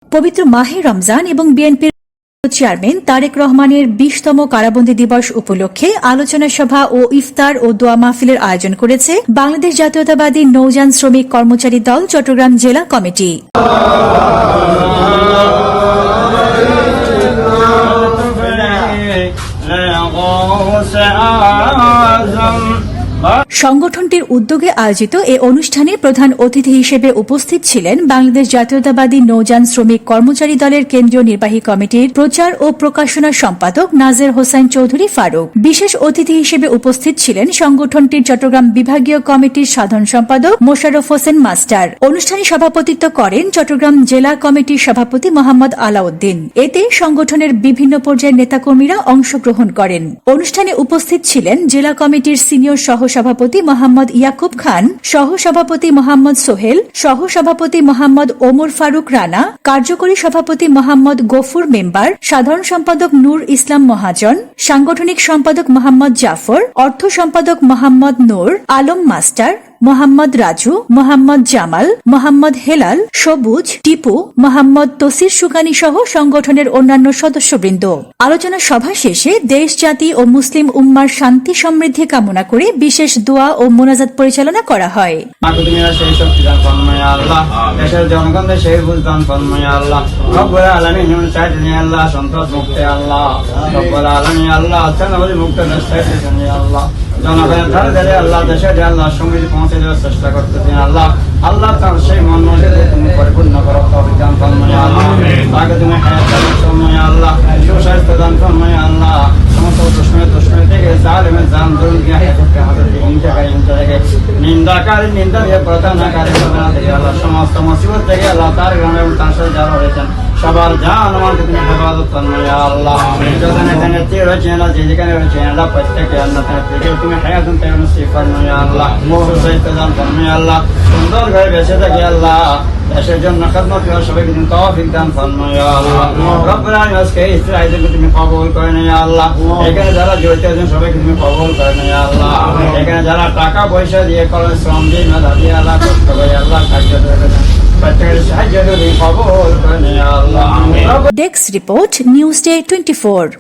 পবিত্র মাহে রমজান এবং বিএনপির চেয়ারম্যান তারেক রহমানের ২০তম কারাবন্দী দিবস উপলক্ষে আলোচনা সভা ও ইফতার ও দোয়া মাহফিলের আয়োজন করেছে বাংলাদেশ জাতীয়তাবাদী নৌযান শ্রমিক কর্মচারী দল চট্টগ্রাম জেলা কমিটি। সংগঠনটির উদ্যোগে আয়োজিত এ অনুষ্ঠানে প্রধান অতিথি হিসেবে উপস্থিত ছিলেন বাংলাদেশ জাতীয়তাবাদী নৌযান শ্রমিক কর্মচারী দলের কেন্দ্রীয় নির্বাহী কমিটির প্রচার ও প্রকাশনা সম্পাদক নাজের হোসাইন চৌধুরী ফারুক। বিশেষ অতিথি হিসেবে উপস্থিত ছিলেন সংগঠনটির চট্টগ্রাম বিভাগীয় কমিটির সাধারণ সম্পাদক মোশাররফ হোসেন মাস্টার। অনুষ্ঠানে সভাপতিত্ব করেন চট্টগ্রাম জেলা কমিটির সভাপতি মোহাম্মদ আলাউদ্দিন। এতে সংগঠনের বিভিন্ন পর্যায়ের নেতাকর্মীরা অংশগ্রহণ করেন। অনুষ্ঠানে উপস্থিত ছিলেন জেলা কমিটির সিনিয়র সহসভাপতি মোহাম্মদ ইয়াকুব খান, সহসভাপতি মোহাম্মদ সোহেল, সহসভাপতি মোহাম্মদ ওমর ফারুক রানা, কার্যকরী সভাপতি মোহাম্মদ গফুর মেম্বার, সাধারণ সম্পাদক নূর ইসলাম মহাজন, সাংগঠনিক সম্পাদক মোহাম্মদ জাফর, অর্থ সম্পাদক মোহাম্মদ নূর আলম মাস্টার, মোহাম্মদ রাজু, মোহাম্মদ জামাল, মোহাম্মদ হেলাল, সবুজ, টিপু, মোহাম্মদ তসির সুকানি সহ সংগঠনের অন্যান্য সদস্যবৃন্দ। আলোচনা সভা শেষে দেশ, জাতি ও মুসলিম উম্মার শান্তি সমৃদ্ধি কামনা করে বিশেষ দোয়া ও মোনাজাত পরিচালনা করা হয়। জনগণের ধারে ধারে আল্লাহ দেশে আল্লাহ সমৃদ্ধি পৌঁছে দেওয়ার চেষ্টা করতেছেন আল্লাহ। আল্লাহ তার সেই মন তুমি পরিপূর্ণ করো, অভিযান কর্ময় আল্লাহ, তাকে তুমি হায়াত সময় আল্লাহ, সুস্বাস্থ্য দান সময় আল্লাহ, সমস্ত দুশ্মনী থেকে জালেমের জান দুর্গে নিন্দাকারী নিন্দা দিয়ে প্রতারণাকারী প্রতারণা থেকে আল্লাহ, সমস্ত মুসিবত থেকে আল্লাহ তার গ্রামে এবং তার সাথে যারা রয়েছেন সবার জান আমাকে তুমি হেফাজত করময় আল্লাহ। যেখানে রয়েছেন আল্লাহ, যে যেখানে রয়েছেন আল্লাহ, প্রত্যেকে আল্লাহ থেকে তুমি হায়াতুন তাই নসিব করময় আল্লাহ, সুস্বাস্থ্য দান করময় আল্লাহ, সুন্দর ঘরে বেঁচে থাকি আল্লাহ, দেশের জন্য খেদমত করার সবাইকে তুমি তৌফিক দান ফরমায় আল্লাহ। রব্বুল আলামিন আজকে এই আয়োজনকে তুমি কবুল করে নিও আল্লাহ। এখানে যারা জড়িত আছেন সবাইকে তুমি কবুল করে নিও আল্লাহ। এখানে যারা টাকা পয়সা দিয়ে করে শ্রম দিয়ে মেধা দিয়ে আল্লাহ কষ্ট করে আল্লাহ সাহায্য করেন, প্রত্যেকের সাহায্য তুমি কবুল করে নিও আল্লাহ। Desk report, news day 24।